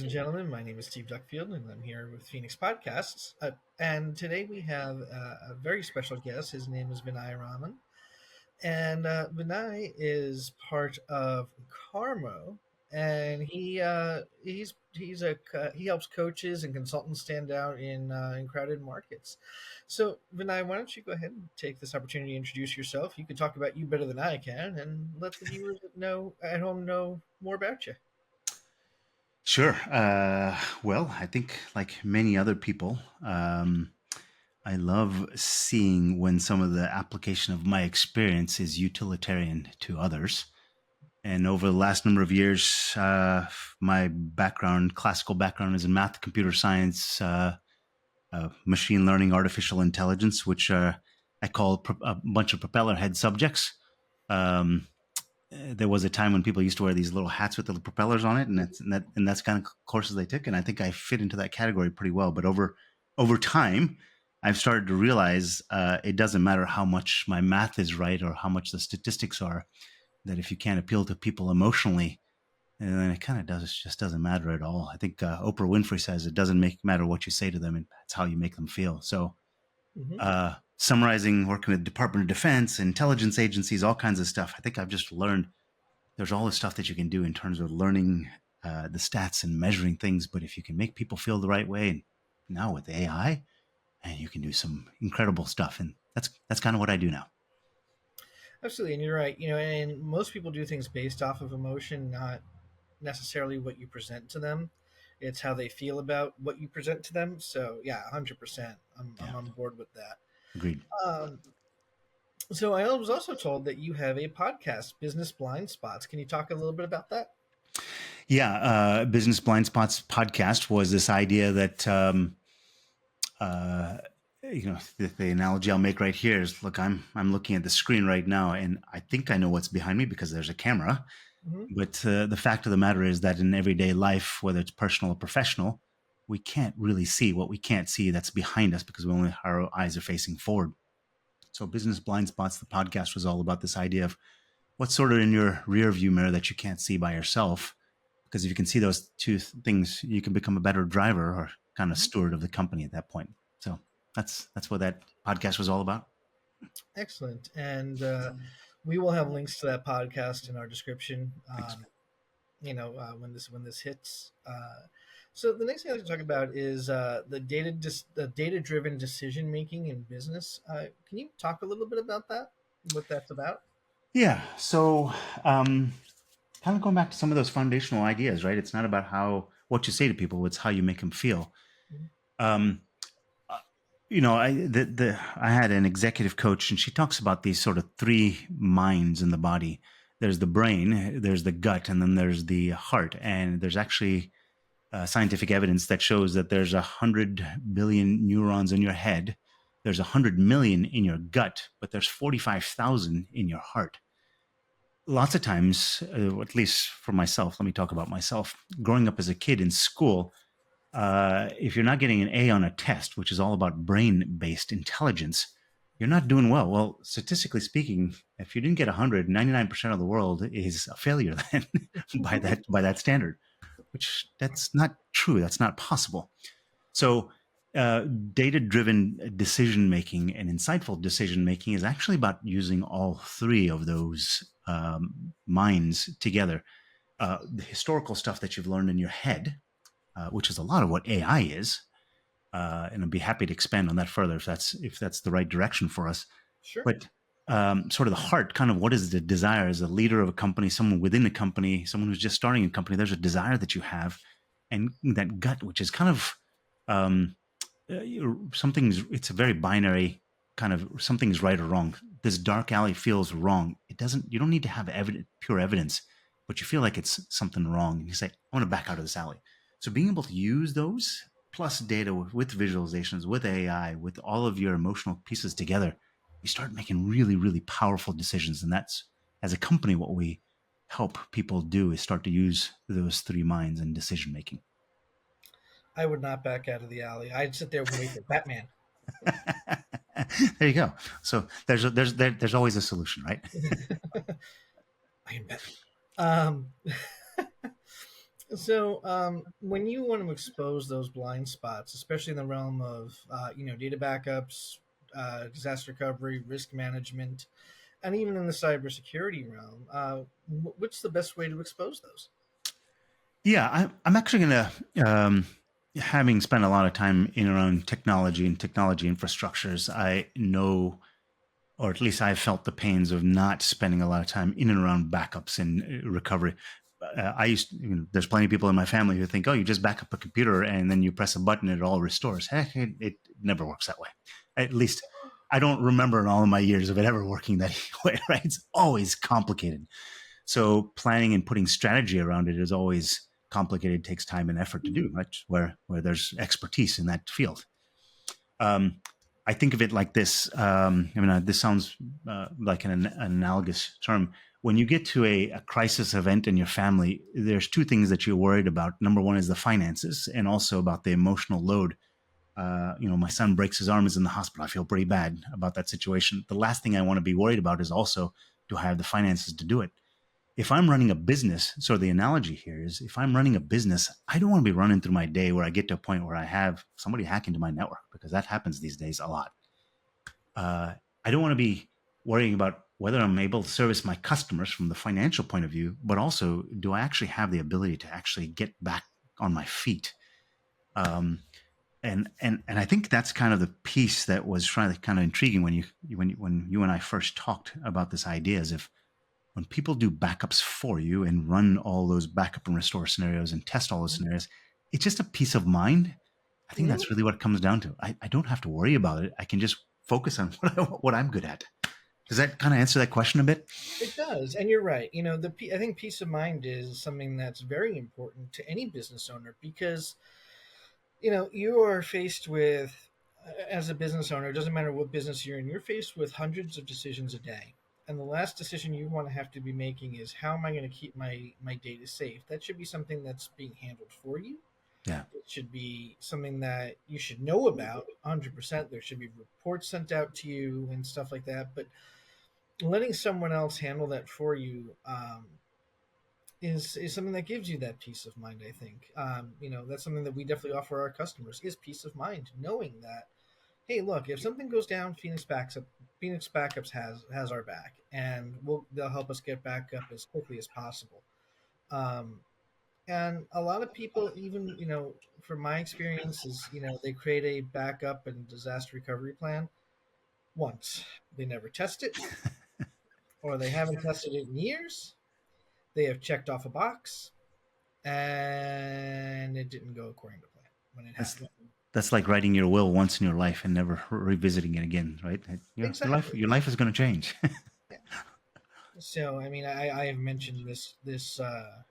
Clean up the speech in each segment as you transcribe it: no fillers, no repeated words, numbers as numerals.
and gentlemen. My name is Steve Duckfield, and I'm here with Phoenix Podcasts. And today we have a very special guest. His name is Vinay Raman, and Vinay is part of Carmo, and he helps coaches and consultants stand out in crowded markets. So, Vinay, why don't you go ahead and take this opportunity to introduce yourself? You can talk about you better than I can, and let the viewers know at home know more about you. Sure. Well, I think like many other people, I love seeing when some of the application of my experience is utilitarian to others. And over the last number of years, my background, classical background, is in math, computer science, machine learning, artificial intelligence, which I call a bunch of propeller head subjects. Um, there was a time when people used to wear these little hats with the propellers on it, and that's kind of courses they took, and I think I fit into that category pretty well. But over time, I've started to realize it doesn't matter how much my math is right or how much the statistics are. That if you can't appeal to people emotionally, then it kind of just doesn't matter at all. I think Oprah Winfrey says it doesn't matter what you say to them; it's how you make them feel. So Hmm. summarizing, working with Department of Defense, intelligence agencies, all kinds of stuff. I think I've just learned there's all this stuff that you can do in terms of learning the stats and measuring things. But if you can make people feel the right way, and now with AI, and you can do some incredible stuff, and that's kind of what I do now. Absolutely, and you're right. And most people do things based off of emotion, not necessarily what you present to them. It's how they feel about what you present to them. So yeah, 100%. I'm Yeah, on board with that. agreed. Um, so I was also told that you have a podcast, Business Blind Spots. Can you talk a little bit about that? Yeah, Business Blind Spots podcast was this idea that uh, the analogy I'll make right here is, look, I'm looking at the screen right now, and I think I know what's behind me because there's a camera. Hmm. But the fact of the matter is that in everyday life, whether it's personal or professional, we can't really see what we can't see that's behind us because our eyes are facing forward. So, Business Blind Spots, the podcast was all about this idea of what's sort of in your rear view mirror that you can't see by yourself. Because if you can see those two things, you can become a better driver or kind of steward of the company at that point. So that's what that podcast was all about. Excellent. And we will have links to that podcast in our description. Thanks. When this hits. So the next thing I like to talk about is the data driven decision making in business. Can you talk a little bit about that? What that's about? Yeah. So, um, kind of going back to some of those foundational ideas, right? It's not about what you say to people; it's how you make them feel. Mhm. Um, uh, I had an executive coach, and she talks about these sort of three minds in the body. There's the brain, there's the gut, and then there's the heart. And there's actually scientific evidence that shows that there's 100 billion neurons in your head. There's 100 million in your gut, but there's 45,000 in your heart. Lots of times, at least for myself, let me talk about myself. Growing up as a kid in school, if you're not getting an A on a test, which is all about brain based intelligence, you're not doing well. Well, statistically speaking, if you didn't get 100, 99% of the world is a failure then by that standard, which that's not true. That's not possible. So, data driven decision making and insightful decision making is actually about using all three of those minds together. The historical stuff that you've learned in your head, which is a lot of what AI is, and I'd be happy to expand on that further if that's the right direction for us. Sure. But sort of the heart, kind of what is the desire as a leader of a company, someone within a company, someone who's just starting a company. There's a desire that you have, and that gut, which is kind of um, something's. It's a very binary kind of something's right or wrong. This dark alley feels wrong. It doesn't. You don't need to have pure evidence, but you feel like it's something wrong, and you say, "I want to back out of this alley." So being able to use those plus data with visualizations, with AI, with all of your emotional pieces together, you start making really, really powerful decisions. And that's, as a company, what we help people do is start to use those three minds in decision making. I would not back out of the alley. I'd sit there and wait for Batman. There you go. So there's always a solution, right? I am Batman. Um, So, when you want to expose those blind spots, especially in the realm of data backups, disaster recovery, risk management, and even in the cybersecurity realm, what's the best way to expose those? Yeah, I'm actually going to, having spent a lot of time in around technology and technology infrastructures, I know, or at least I've felt the pains of not spending a lot of time in and around backups and recovery. There's plenty of people in my family who think, oh, you just back up a computer and then you press a button, it all restores. Heck, it never works that way. At least I don't remember in all of my years of it ever working that way, right? It's always complicated. So planning and putting strategy around it is always complicated, takes time and effort to do, right? Where there's expertise in that field. Um, I think of it like this. This sounds like an analogous term. When you get to a crisis event in your family, there's two things that you're worried about. Number one is the finances, and also about the emotional load. My son breaks his arm, is in the hospital. I feel pretty bad about that situation. The last thing I want to be worried about is also, do I have the finances to do it? If I'm running a business, so the analogy here is, if I'm running a business, I don't want to be running through my day where I get to a point where I have somebody hack into my network, because that happens these days a lot. Uh, I don't want to be worrying about whether I'm able to service my customers from the financial point of view, but also, do I actually have the ability to actually get back on my feet? Um, and I think that's kind of the piece that was trying to kind of intriguing when you and I first talked about this idea, is if when people do backups for you and run all those backup and restore scenarios and test all those scenarios, it's just a peace of mind. I think Mhm. that's really what it comes down to. I don't have to worry about it. I can just focus on what I'm good at. Does that kind of answer that question a bit? It does, and you're right. I think peace of mind is something that's very important to any business owner because you are faced with, as a business owner, it doesn't matter what business you're in, you're faced with hundreds of decisions a day. And the last decision you want to have to be making is, how am I going to keep my data safe? That should be something that's being handled for you. Yeah. It should be something that you should know about 100%. There should be reports sent out to you and stuff like that. But letting someone else handle that for you, is something that gives you that peace of mind. I think, that's something that we definitely offer our customers, is peace of mind, knowing that, hey, look, if something goes down, Phoenix Backups has our back, and they'll help us get back up as quickly as possible. Um, and a lot of people, even from my experience, is they create a backup and disaster recovery plan once. They never test it, or they haven't tested it in years. They have checked off a box, and it didn't go according to plan when it That's happened. that's like writing your will once in your life and never revisiting it again, right? Exactly. Your life is going to change. Yeah. So, I mean, I have mentioned this a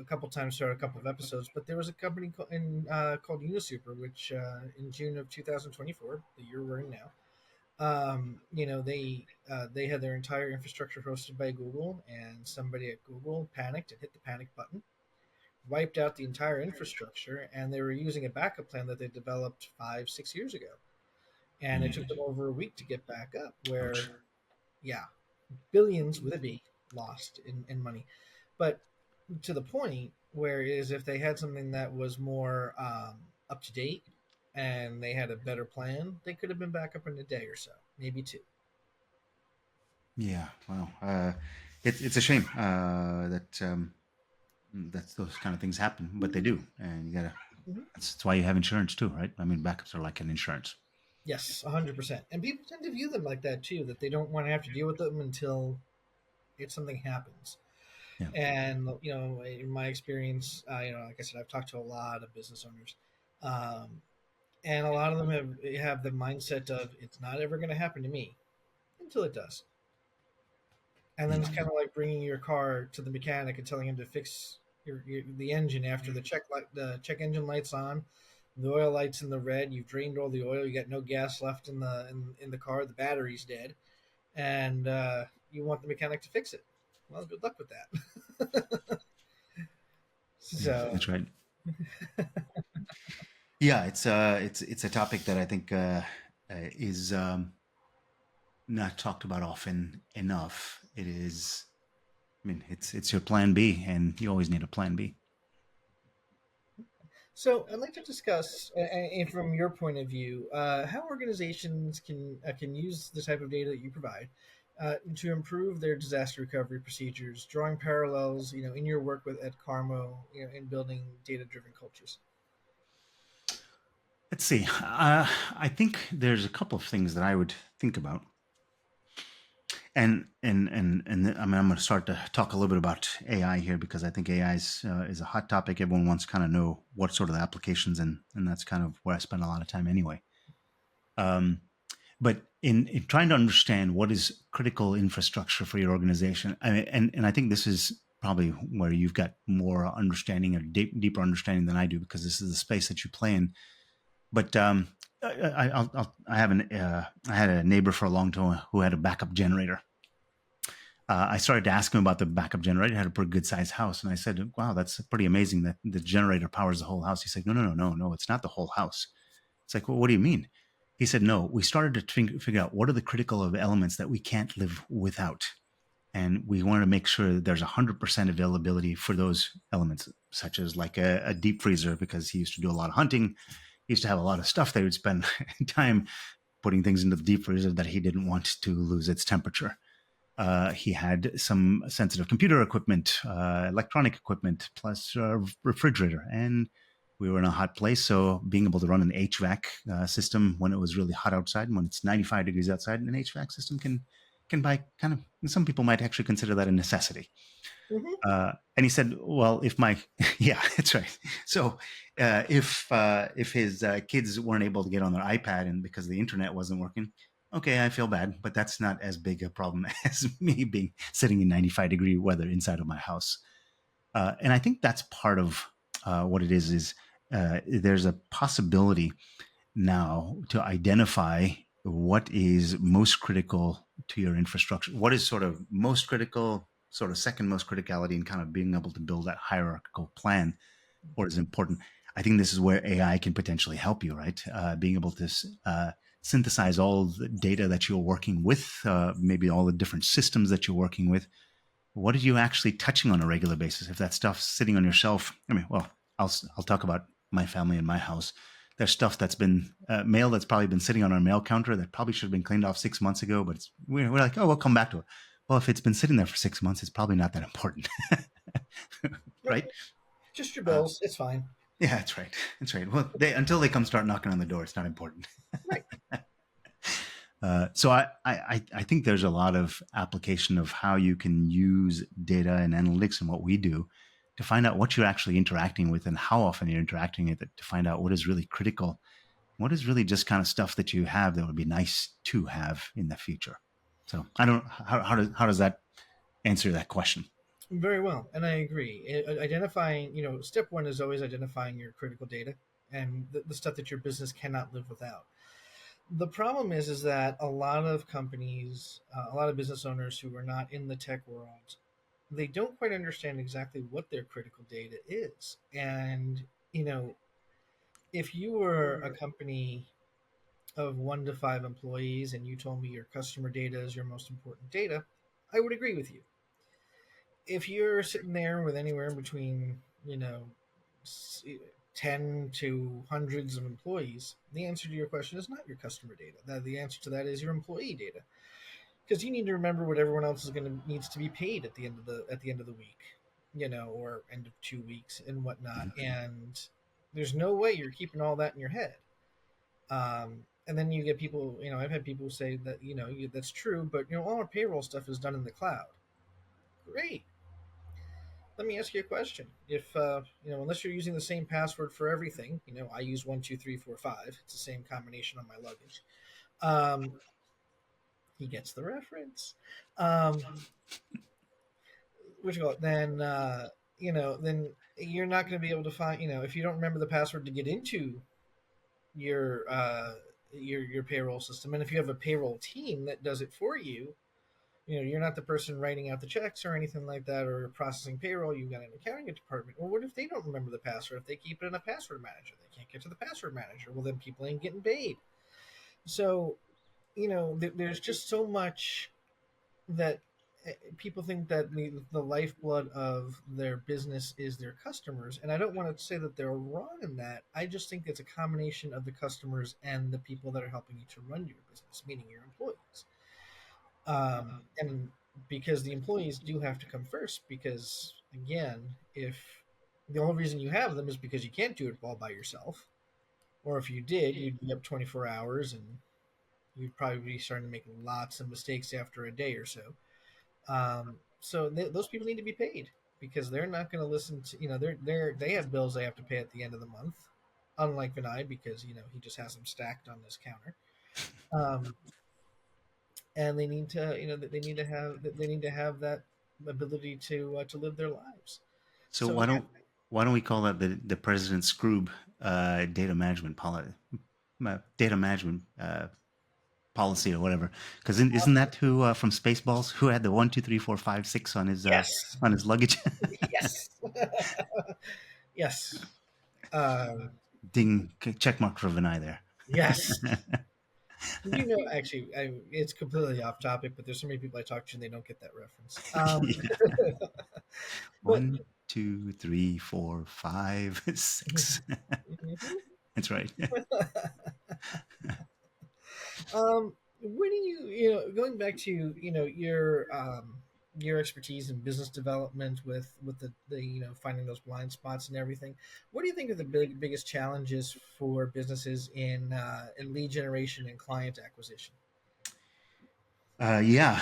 couple times throughout a couple of episodes, but there was a company called Unisuper, which in June of 2024, the year we're in now, they had their entire infrastructure hosted by Google, and somebody at Google panicked and hit the panic button, wiped out the entire infrastructure, and they were using a backup plan that they developed 5 6 years ago, and it took them over a week to get back up. Ouch. Where, yeah, billions with a B lost in money, but to the point where, is if they had something that was more up to date and they had a better plan, they could have been back up in a day or so, maybe two. Yeah. Wow. It's a shame that those kind of things happen, but they do, and you gotta. Mhm. That's why you have insurance too, right? I mean, backups are like an insurance. Yes, 100%. And people tend to view them like that too, that they don't want to have to deal with them until something happens. Yeah. And in my experience, like I said, I've talked to a lot of business owners, um, and a lot of them have the mindset of, it's not ever going to happen to me until it does. And then it's Yeah. kind of like bringing your car to the mechanic and telling him to fix the engine after the check engine lights on, the oil lights in the red. You've drained all the oil. You got no gas left in the car. The battery's dead, and you want the mechanic to fix it. Well, good luck with that. Yeah. So, That's right. Yeah. It's a topic that I think is not talked about often enough. It is. I mean, it's your plan B, and you always need a plan B. So I'd like to discuss, and from your point of view, how organizations can use the type of data that you provide to improve their disaster recovery procedures, drawing parallels, in your work with at Carmo, in building data-driven cultures. Let's see. I think there's a couple of things that I would think about, I mean, I'm going to start to talk a little bit about AI here because I think AI is a hot topic. Everyone wants to kind of know what sort of applications, and that's kind of where I spend a lot of time anyway. Um, but in trying to understand what is critical infrastructure for your organization, and I think this is probably where you've got more understanding or deeper understanding than I do because this is the space that you play in. But I had a neighbor for a long time who had a backup generator. I started to ask him about the backup generator. He had a pretty good sized house, and I said, "Wow, that's pretty amazing that the generator powers the whole house." He said, "No, it's not the whole house." It's like, "Well, what do you mean?" He said, "No, we started to figure out what are the critical of elements that we can't live without, and we wanted to make sure that there's 100% availability for those elements, such as like a deep freezer, because he used to do a lot of hunting. He used to have a lot of stuff that he would spend time putting things into the deep freezer that he didn't want to lose its temperature. He had some sensitive computer equipment, electronic equipment, plus a refrigerator. And we were in a hot place. So being able to run an HVAC system when it was really hot outside and when it's 95 degrees outside, an HVAC system can buy kind of, some people might actually consider that a necessity. Hmm. And he said, "Well, if my yeah, that's right. So if his kids weren't able to get on their iPad and because the internet wasn't working, okay, I feel bad, but that's not as big a problem as me being sitting in 95-degree weather inside of my house." And I think that's part of what it is. There's a possibility now to identify what is most critical to your infrastructure, what is sort of most critical, sort of second most criticality, and kind of being able to build that hierarchical plan, what is important. I think this is where AI can potentially help you, right? Being able to synthesize all the data that you're working with, maybe all the different systems that you're working with. What are you actually touching on a regular basis? If that stuff's sitting on your shelf, I mean, well, I'll talk about my family and my house. There's stuff that's been mail that's probably been sitting on our mail counter that probably should have been cleaned off 6 months ago, but we're like, oh, we'll come back to it. Well, if it's been sitting there for 6 months, it's probably not that important, Right. right? Just your Uh, bills. It's fine. yeah, that's right. That's right. Well, until they come start knocking on the door, it's not important. Right. So I think there's a lot of application of how you can use data and analytics and what we do to find out what you're actually interacting with and how often you're interacting with it to find out what is really critical, what is really just kind of stuff that you have that would be nice to have in the future. So I don't how does that answer that question? Very well, and I agree. Identifying, step one is always identifying your critical data and the stuff that your business cannot live without. The problem is that a lot of companies, a lot of business owners who are not in the tech world, they don't quite understand exactly what their critical data is. And you know, if you were a company of 1 to 5 employees and you told me your customer data is your most important data, I would agree with you. If you're sitting there with anywhere in between, 10 to hundreds of employees, the answer to your question is not your customer data. The answer to that is your employee data, because you need to remember what everyone else is going to needs to be paid at the end of the week, or end of 2 weeks and whatnot. And there's no way you're keeping all that in your head. And then you get people, I've had people say that, that's true, but all our payroll stuff is done in the cloud. Great. Let me ask you a question. If unless you're using the same password for everything, I use 1 2 3 4 5. It's the same combination on my luggage. Um, he gets the reference. Um, what you call it? Then you're not going to be able to find. If you don't remember the password to get into your your payroll system, and if you have a payroll team that does it for you, you're not the person writing out the checks or anything like that or processing payroll. You've got an accounting department. Well, what if they don't remember the password? If they keep it in a password manager, they can't get to the password manager. Well, then people ain't getting paid. So there's just so much that people think that the lifeblood of their business is their customers, and I don't want to say that they're wrong in that. I just think it's a combination of the customers and the people that are helping you to run your business, meaning your employees. And because the employees do have to come first, because again, if the only reason you have them is because you can't do it all by yourself, or if you did, you'd be up 24 hours and you'd probably be starting to make lots of mistakes after a day or so. Those people need to be paid because they're not going to listen to, they have bills they have to pay at the end of the month, unlike Vinay, because he just has them stacked on this counter. Um, and they need to, they need to have that ability to live their lives. So So yeah, why don't we call that the President Scroob data management policy, data management policy or whatever? Because isn't that who from Spaceballs who had the 1 2 3 4 5 6 yes, on his luggage? yes, yes, um, Ding, check mark for Vinay there. yes. Actually, it's completely off topic, but there's so many people I talk to and they don't get that reference. Yeah. But 1 2 3 4 5 6. That's right. Where do going back to your expertise in business development with the finding those blind spots and everything, what do you think are the biggest challenges for businesses in lead generation and client acquisition? Yeah.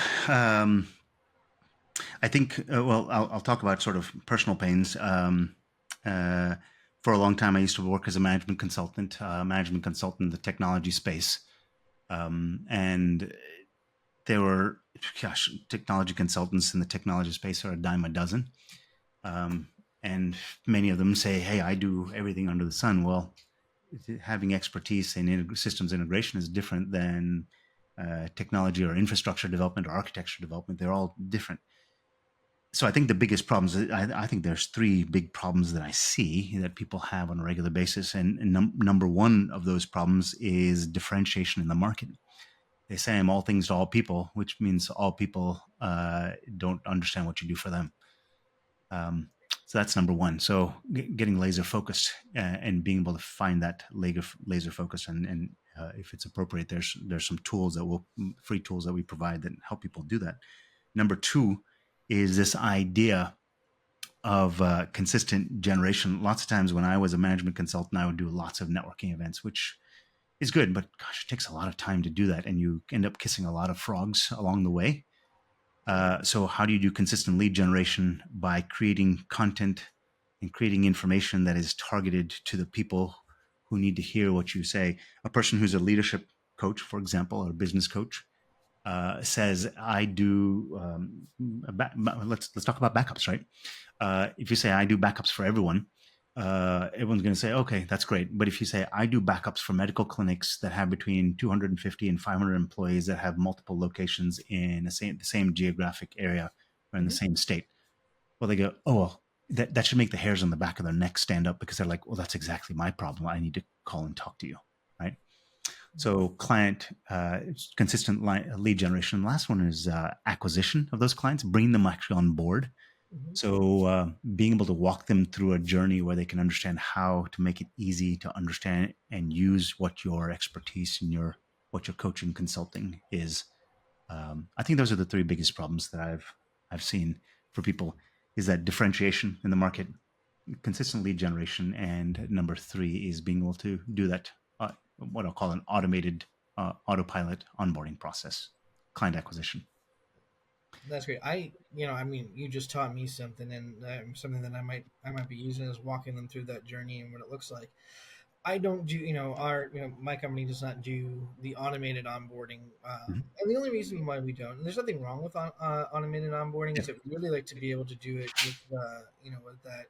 I think, well, I'll talk about sort of personal pains. Uh, for a long time, I used to work as a management consultant in the technology space. And there were, gosh, technology consultants in the technology space are a dime a dozen. Um, and many of them say, hey, I do everything under the sun. Well, having expertise in systems integration is different than technology or infrastructure development or architecture development. They're all different. So I think the biggest problems, I think there's three big problems that I see that people have on a regular basis. And number one of those problems is differentiation in the market. They say I'm all things to all people, which means all people don't understand what you do for them. Um, so that's number one. So getting laser focused and being able to find that laser focus, and if it's appropriate, there's some tools that will free tools that we provide that help people do that. Number two is this idea of consistent generation. Lots of times when I was a management consultant, I would do lots of networking events, which is good, but gosh, it takes a lot of time to do that, and you end up kissing a lot of frogs along the way. So how do you do consistent lead generation? By creating content and creating information that is targeted to the people who need to hear what you say. A person who's a leadership coach, for example, or a business coach, says, "I do." Let's talk about backups, right? If you say, "I do backups for everyone," everyone's going to say, "Okay, that's great." But if you say, "I do backups for medical clinics that have between 250 and 500 employees that have multiple locations in the same geographic area or in the Hmm. same state," well, they go, "Oh, well, that should make the hairs on the back of their neck stand up," because they're like, "Well, that's exactly my problem. I need to call and talk to you." Right? So client consistent lead generation. The last one is acquisition of those clients, bringing them actually on board. Hmm. So being able to walk them through a journey where they can understand how to make it easy to understand and use what your expertise and what your coaching consulting is. I think those are the three biggest problems that I've seen for people is that differentiation in the market, consistent lead generation, and number three is being able to do that what I'll call an automated autopilot onboarding process, client acquisition. That's great. You just taught me something, and something that I might be using is walking them through that journey and what it looks like. I don't do, my company does not do the automated onboarding. Mhm. And the only reason why we don't, and there's nothing wrong with automated onboarding, Yeah. is that we really like to be able to do it with that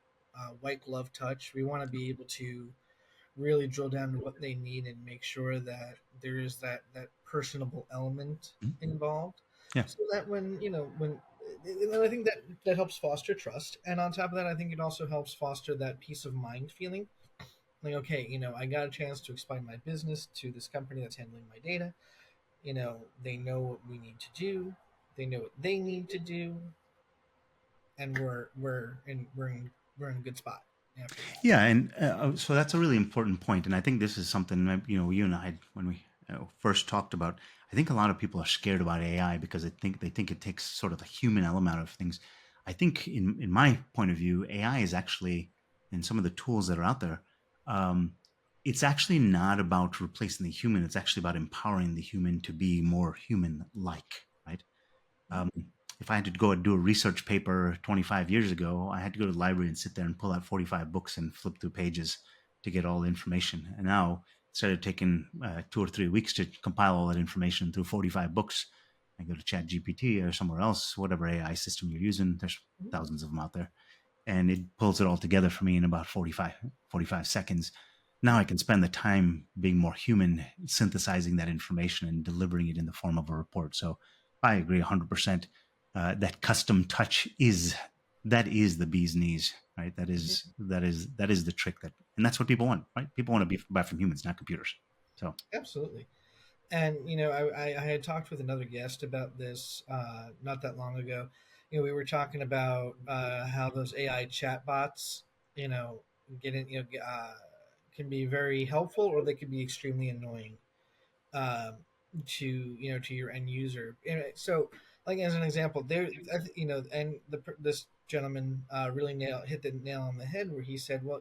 white glove touch. We want to be able to really drill down to what they need and make sure that there is that personable element Mhm. involved, Yeah. so that when and I think that helps foster trust, and on top of that, I think it also helps foster that peace of mind feeling. Like, okay, I got a chance to explain my business to this company that's handling my data. They know what we need to do. They know what they need to do, and we're in a good spot after that. Yeah, and so that's a really important point, and I think this is something you and I, when we first talked about. I think a lot of people are scared about AI because they think it takes sort of the human element out of things. I think, in my point of view, AI is actually, in some of the tools that are out there, um, it's actually not about replacing the human. It's actually about empowering the human to be more human-like, right? Mhm. Um, if I had to go and do a research paper 25 years ago, I had to go to the library and sit there and pull out 45 books and flip through pages to get all the information. And now, instead of taking 2 or 3 weeks to compile all that information through 45 books, I go to Chat GPT or somewhere else, whatever AI system you're using. There's Mhm. thousands of them out there, and it pulls it all together for me in about 45 seconds. Now I Mhm. can spend the time being more human, synthesizing that information and delivering it in the form of a report. So I agree 100%. That custom touch is the bee's knees, right? That Mhm. is that is that is the trick, and that's what people want, right? People want to be buy from humans, not computers. So, Absolutely. And I had talked with another guest about this not that long ago. We were talking about how those AI chatbots, you know, getting can be very helpful or they can be extremely annoying um, to your end user. And so, like as an example, and this gentleman really hit the nail on the head where he said, well,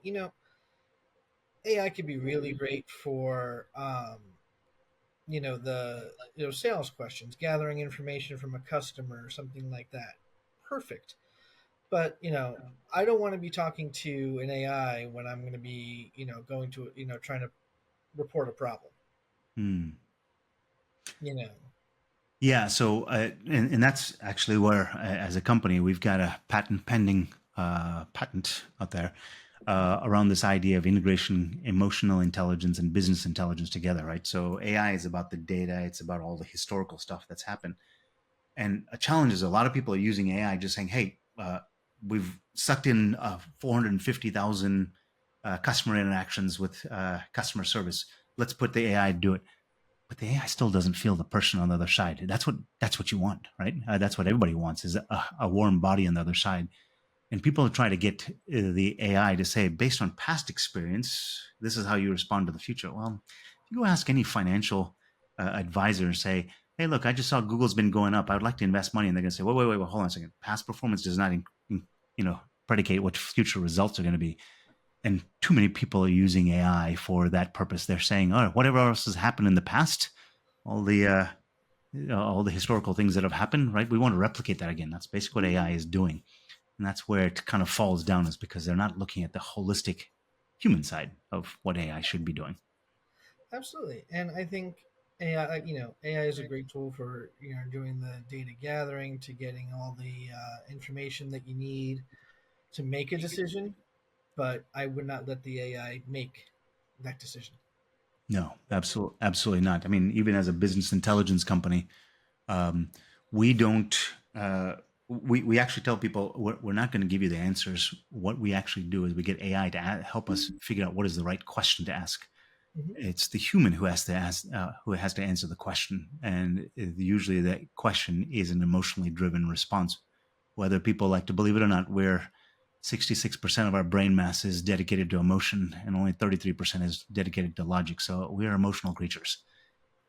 AI could be really great for the sales questions, gathering information from a customer or something like that. Perfect. But I don't want to be talking to an AI when I'm going to be going to trying to report a problem. hmm. You know. Yeah, so and that's actually where, as a company, we've got a patent pending patent out there around this idea of integration, emotional intelligence and business intelligence together, right? So AI is about the data; it's about all the historical stuff that's happened. And a challenge is a lot of people are using AI, just saying, "Hey, we've sucked in 450,000 customer interactions with customer service. Let's put the AI to do it." But the AI still doesn't feel the person on the other side. That's what you want, right? That's what everybody wants, is a warm body on the other side. And people try to get the AI to say, based on past experience, this is how you respond to the future. Well, if you go ask any financial advisor and say, "Hey, look, I just saw Google's been going up. I would like to invest money," and they're going to say, wait, hold on a second. Past performance does not, predicate what future results are going to be. And too many people are using AI for that purpose. They're saying, "Oh, whatever else has happened in the past, all the all the historical things that have happened, right? We want to replicate that again." That's basically what Mhm. AI is doing, and that's where it kind of falls down, is because they're not looking at the holistic human side of what AI should be doing. Absolutely. And I think AI is a great tool for doing the data gathering to getting all the information that you need to make a decision. But I would not let the AI make that decision. No, absolutely not. I mean, even as a business intelligence company, um, we don't. We actually tell people we're not going to give you the answers. What we actually do is we get AI to help us figure out what is the right question to ask. Hmm. It's the human who has to answer the question, and usually that question is an emotionally driven response. Whether people like to believe it or not, we're 66% of our brain mass is dedicated to emotion, and only 33% is dedicated to logic. So we are emotional creatures,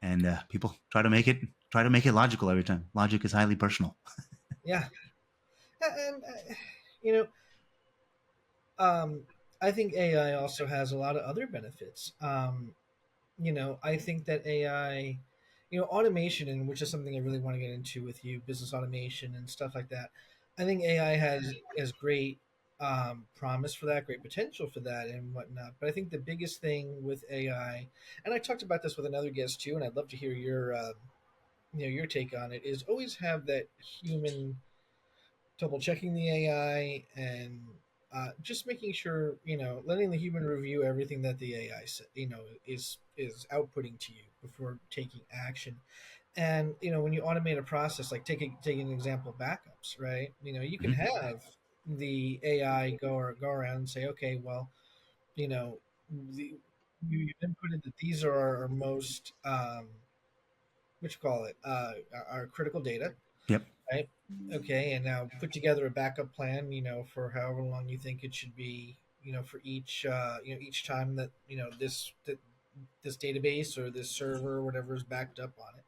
and people try to make it logical every time. Logic is highly personal. Yeah, and you know, um, I think AI also has a lot of other benefits. I think that AI, automation, and which is something I really want to get into with you, business automation and stuff like that. I think AI has great promise for that, great potential for that, and whatnot. But I think the biggest thing with AI, and I talked about this with another guest too, and I'd love to hear your take on it, is always have that human double checking the AI and just making sure letting the human review everything that the AI is outputting to you before taking action. And when you automate a process, like take an example, backups, right? You can Mhm. have the AI go around and say, okay, well, you know, the, you inputted that these are our most what you call it, our critical data. Yep. right? Okay, and now put together a backup plan, for however long you think it should be, for each, each time that this database or this server or whatever is backed up on it.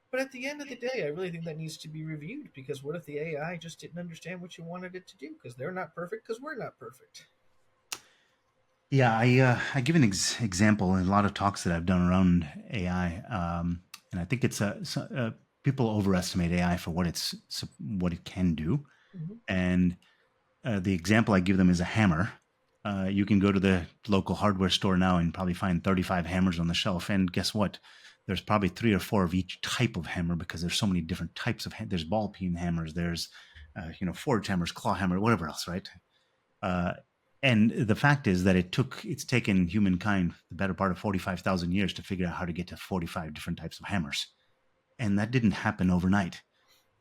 But at the end of the day, I really think that needs to be reviewed, because what if the AI just didn't understand what you wanted it to do? Because they're not perfect, because we're not perfect. Yeah, I give an example in a lot of talks that I've done around AI, and I think people overestimate AI for what it can do. Hmm. And the example I give them is a hammer. You can go to the local hardware store now and probably find 35 hammers on the shelf. And guess what? There's probably three or four of each type of hammer, because there's so many different types of. There's ball peen hammers. There's forged hammers, claw hammer, whatever else, right? Uh, and the fact is that it's taken humankind the better part of 45,000 years to figure out how to get to 45 different types of hammers, and that didn't happen overnight.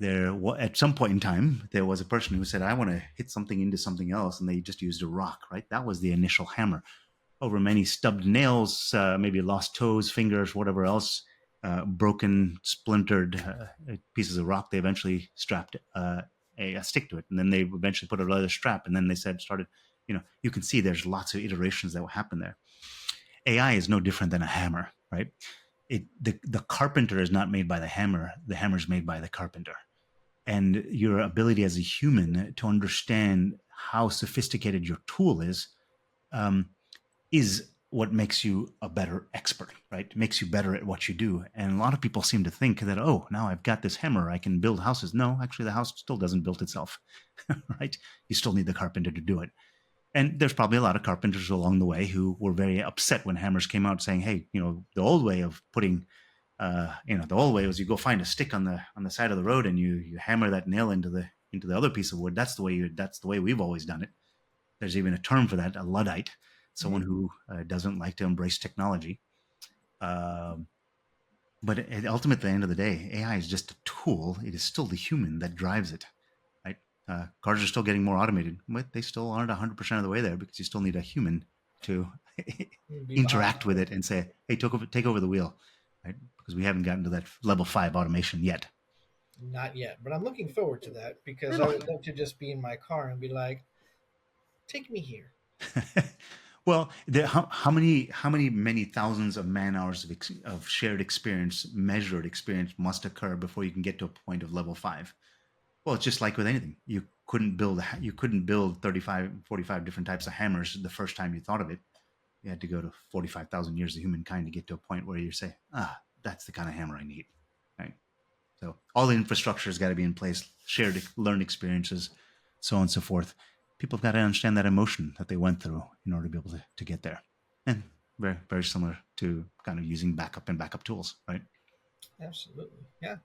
At some point in time, there was a person who said, I want to hit something into something else, and they just used a rock, right? That was the initial hammer. Over many stubbed nails, maybe lost toes, fingers, whatever else, broken, splintered pieces of rock, they eventually strapped a stick to it, and then they eventually put a leather strap, and then they started, you can see there's lots of iterations that will happen there. AI is no different than a hammer, right? The carpenter is not made by the hammer is made by the carpenter. And your ability as a human to understand how sophisticated your tool um, is what makes you a better expert, right? Makes you better at what you do. And a lot of people seem to think that, oh, now I've got this hammer, I can build houses. No, actually, the house still doesn't build itself, right? You still need the carpenter to do it. And there's probably a lot of carpenters along the way who were very upset when hammers came out, saying, "Hey, the old way of putting, the old way was you go find a stick on the side of the road and you hammer that nail into the other piece of wood. That's the way we've always done it." There's even a term for that, a luddite, someone Hmm. who doesn't like to embrace technology. Um, but ultimately, at the end of the day, AI is just a tool. It is still the human that drives it, right? Cars are still getting more automated, but they still aren't 100% of the way there, because you still need a human to Be behind interact the with wheel. it and say, "Hey, take over the wheel," right? Because we haven't gotten to that level 5 automation yet. Not yet, but I'm looking forward to that, because I No. would love to just be in my car and be like, "Take me here." Well, how many many thousands of man hours of shared experience, measured experience, must occur before you can get to a point of level 5? Well, it's just like with anything. You couldn't build 35, 45 different types of hammers the first time you thought of it. You had to go to 45,000 years of humankind to get to a point where you say, that's the kind of hammer I need, right? So all the infrastructure has got to be in place, shared learned experiences, so on and so forth. People have got to understand that emotion that they went through in order to be able to get there. And very, very similar to kind of using backup tools, right? Absolutely, yeah.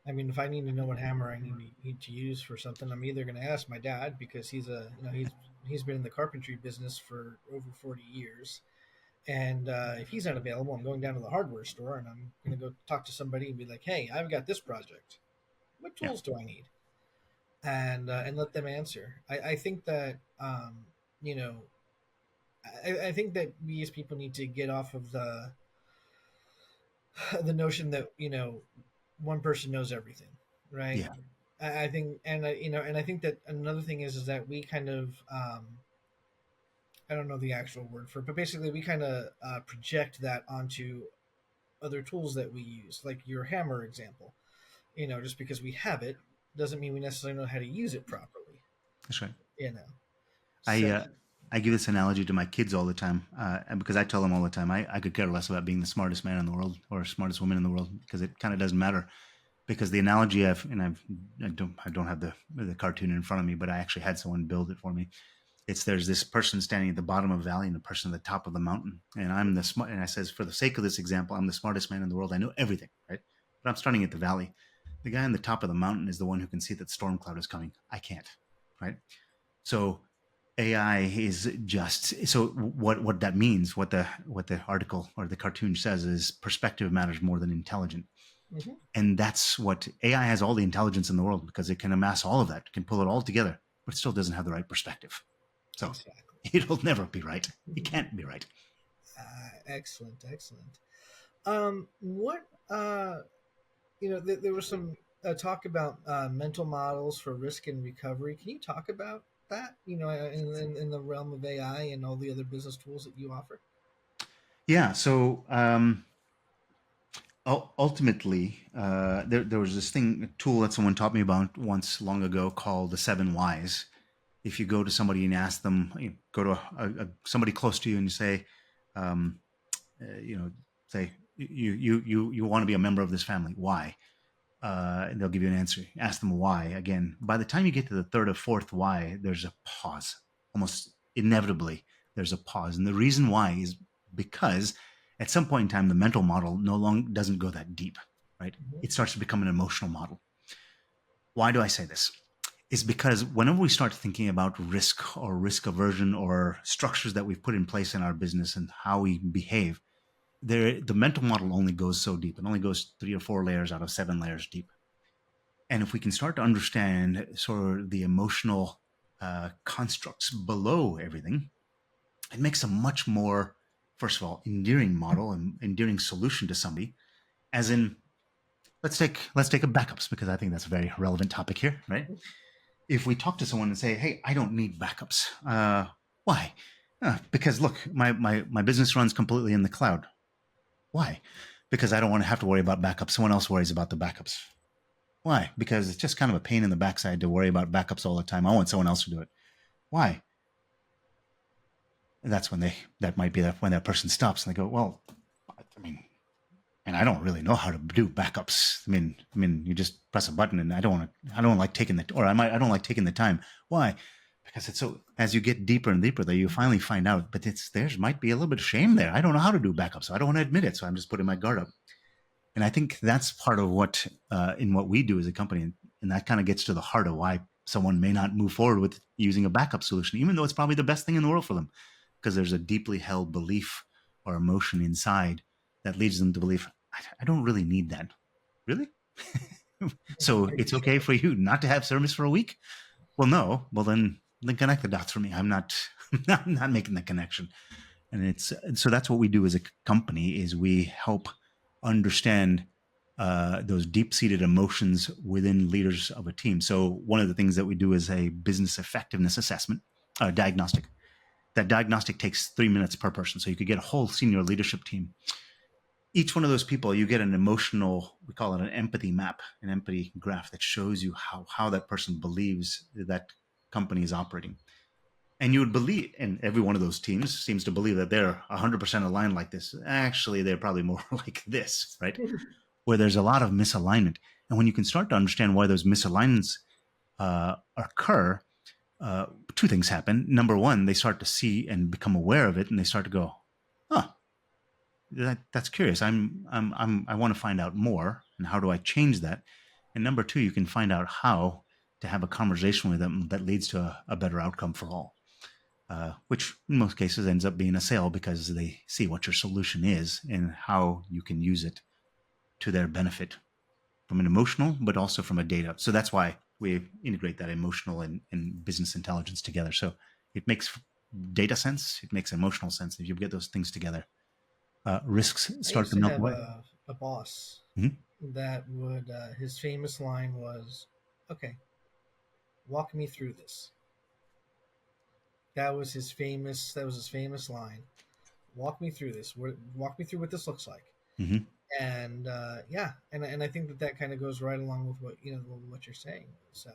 I mean, if I need to know what hammer I need to use for something, I'm either going to ask my dad, because he's been in the carpentry business for over 40 years, and if he's not available, I'm going down to the hardware store and I'm going to go talk to somebody and be like, "Hey, I've got this project. What Yeah. tools do I need?" And let them answer. I think that you know I think that we as people need to get off of the notion that one person knows everything, right? Yeah. I think, and I think that another thing is that we kind of I don't know the actual word for it, but basically we kind of project that onto other tools that we use, like your hammer example. Just because we have it doesn't mean we necessarily know how to use it properly. That's right. You know, I so. uh, I give this analogy to my kids all the time, and because I tell them all the time, I could care less about being the smartest man in the world or smartest woman in the world, because it kind of doesn't matter. Because the analogy I don't have the cartoon in front of me, but I actually had someone build it for me. There's this person standing at the bottom of a valley and a person at the top of the mountain, and I'm the smart. And I says, for the sake of this example, I'm the smartest man in the world. I know everything, right? But I'm starting at the valley. The guy on the top of the mountain is the one who can see that storm cloud is coming. I can't, right? So AI is just so what that means. What the article or the cartoon says is perspective matters more than intelligence, Hmm. and that's what AI has, all the intelligence in the world, because it can amass all of that, can pull it all together, but it still doesn't have the right perspective. So Exactly. it'll never be right. It can't be right. Excellent, excellent. What there were some. talk about mental models for risk and recovery. Can you talk about that? In the realm of AI and all the other business tools that you offer. Yeah. So ultimately, there was this thing, a tool that someone taught me about once long ago called the 7 Whys. If you go to somebody and ask them, you go to somebody close to you and you say, um, you know, say you want to be a member of this family. Why? And they'll give you an answer. Ask them why. Again, by the time you get to the third or fourth why, there's a pause. Almost inevitably, there's a pause, and the reason why is because at some point in time, the mental model no longer doesn't go that deep, right? Hmm. It starts to become an emotional model. Why do I say this? Is because whenever we start thinking about risk or risk aversion or structures that we've put in place in our business and how we behave, the mental model only goes so deep. It only goes 3 or 4 layers out of 7 layers deep. And if we can start to understand sort of the emotional constructs below everything, it makes a much more, first of all, endearing model and endearing solution to somebody. As in, let's take a backups, because I think that's a very relevant topic here, right? If we talk to someone and say, "Hey, I don't need backups," why? Because look, my business runs completely in the cloud. Why? Because I don't want to have to worry about backups. Someone else worries about the backups. Why? Because it's just kind of a pain in the backside to worry about backups all the time. I want someone else to do it. Why? And that's when that might be when that person stops and they go, well, I mean, and I don't really know how to do backups. I mean, you just press a button, and I don't like taking I don't like taking the time. Why? Because it's so, as you get deeper and deeper there, you finally find out, but there might be a little bit of shame there. I don't know how to do backups, so I don't want to admit it. So I'm just putting my guard up. And I think that's part of what in what we do as a company, and that kind of gets to the heart of why someone may not move forward with using a backup solution, even though it's probably the best thing in the world for them, because there's a deeply held belief or emotion inside that leads them to believe, I don't really need that. Really? So Are you it's sure? okay for you not to have service for a week? Well, no. Well, then connect the dots for me. I'm not I'm not making the connection. And so that's what we do as a company is we help understand those deep-seated emotions within leaders of a team. So one of the things that we do is a business effectiveness assessment, diagnostic. That diagnostic takes 3 minutes per person. So you could get a whole senior leadership team. Each one of those people, you get an emotional, we call it an empathy map, an empathy graph that shows you how that person believes that company is operating. And you would believe, and every one of those teams seems to believe that they're 100% aligned like this. Actually, they're probably more like this, right? Where there's a lot of misalignment. And when you can start to understand why those misalignments occur, uh, two things happen. Number one, they start to see and become aware of it, and they start to go, "Huh, that's curious. I want to find out more, and how do I change that?" And number two, you can find out how to have a conversation with them that leads to a better outcome for all. Which in most cases ends up being a sale because they see what your solution is and how you can use it to their benefit from an emotional, but also from a data. So that's why we integrate that emotional and business intelligence together. So it makes data sense, it makes emotional sense. If you get those things together, risks I start used to to melt have away. a boss Mhm. that would, his famous line was, okay, walk me through this. That was his famous line. Walk me through this. Walk me through what this looks like. Mhm. And yeah, and I think that kind of goes right along with what you're saying. Is,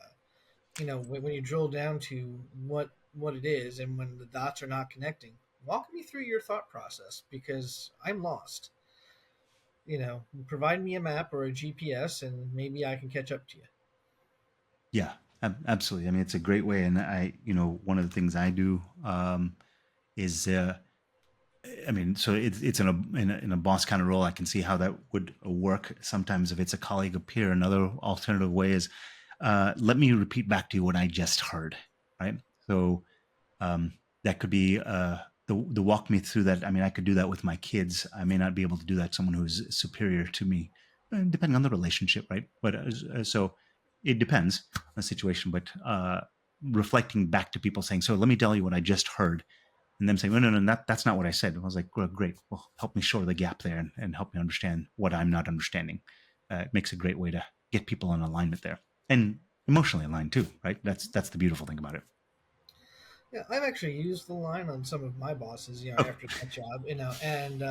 when you drill down to what it is, and when the dots are not connecting, walk me through your thought process because I'm lost. Provide me a map or a GPS, and maybe I can catch up to you. Yeah, absolutely. I mean, it's a great way. And one of the things I do is I mean, so it's in a boss kind of role. I can see how that would work. Sometimes, if it's a colleague, a peer, another alternative way is, let me repeat back to you what I just heard. Right. So um, that could be the walk me through that. I mean, I could do that with my kids. I may not be able to do that to someone who's superior to me, depending on the relationship, right? But so it depends on the situation. But reflecting back to people saying, "So let me tell you what I just heard," and them saying, "No, no, no, that's not what I said." And I was like, well, "Great, well, help me shore the gap there and help me understand what I'm not understanding." It makes a great way to get people in alignment there and emotionally aligned too, right? That's the beautiful thing about it. Yeah, I've actually used the line on some of my bosses, Oh, after that job, and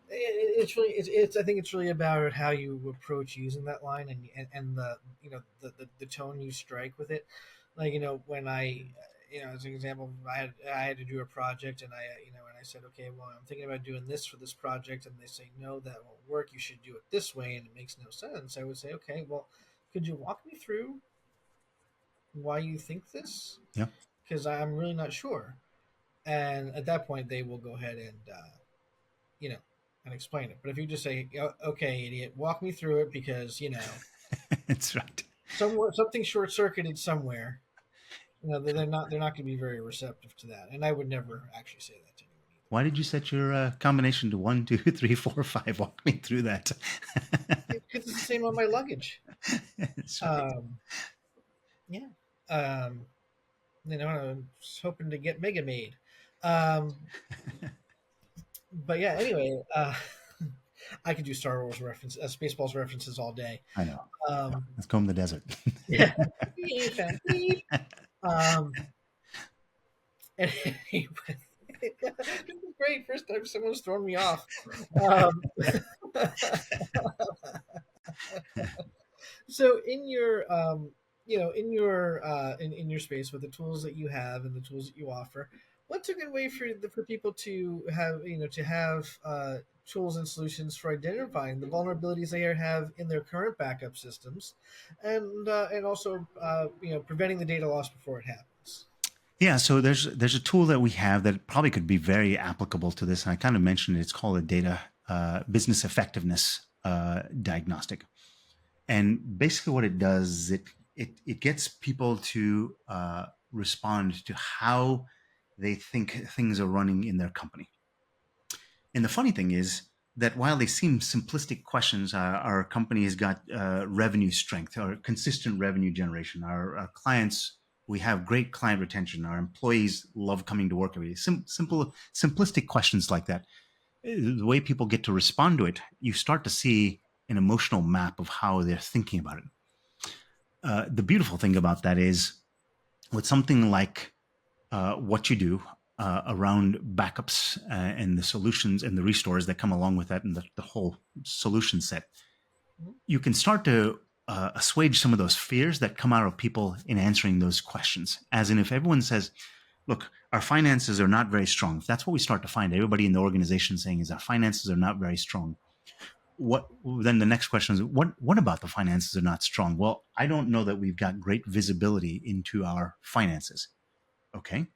it's really it's I think it's really about how you approach using that line, and the the tone you strike with it. Like, when I, as an example, I had to do a project, and I said, okay, well, I'm thinking about doing this for this project, and they say, no, that won't work, you should do it this way, and it makes no sense. I would say, okay, well, could you walk me through why you think this? yeah. Because I'm really not sure. And at that point, they will go ahead and you know and explain it. But if you just say, okay, idiot, walk me through it, because That's right. somewhere something short circuited somewhere, they're not going to be very receptive to that. And I would never actually say that to anyone Why did you set your combination to 1, 2, 3, 4, 5? Walk me through that. either, because it's the same on my luggage. That's right. um yeah. um I was hoping to get Mega made. um but yeah, anyway, I could do Star Wars reference, Spaceballs references all day. I know. um Let's comb the desert. yeah. Beep. um Anyway, this is great. First time someone's thrown me off. Um, so in your in your space, with the tools that you have and the tools that you offer, what's a good way for people to have tools and solutions for identifying the vulnerabilities they have in their current backup systems, and also preventing the data loss before it happens? Yeah, so there's a tool that we have that probably could be very applicable to this, and I kind of mentioned it. It's called a data business effectiveness diagnostic, and basically what it does is it gets people to respond to how they think things are running in their company. And the funny thing is that while they seem simplistic questions, our company has got revenue strength or consistent revenue generation. Our clients, we have great client retention. Our employees love coming to work every day. Simplistic questions like that. The way people get to respond to it, you start to see an emotional map of how they're thinking about it. The beautiful thing about that is with something like what you do around backups and the solutions and the restores that come along with that, and the whole solution set, you can start to assuage some of those fears that come out of people in answering those questions. As in, if everyone says, look, our finances are not very strong, if that's what we start to find everybody in the organization saying is our finances are not very strong, what then the next question is, what about the finances are not strong? Well, I don't know that we've got great visibility into our finances. Okay,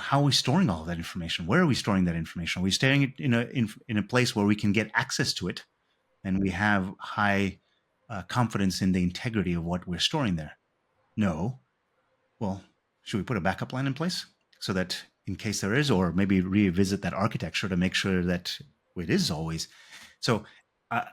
how are we storing all of that information? Where are we storing that information? Are we storing it in a place where we can get access to it, and we have high confidence in the integrity of what we're storing there? No. Well, should we put a backup plan in place so that in case there is, or maybe revisit that architecture to make sure that it is always? So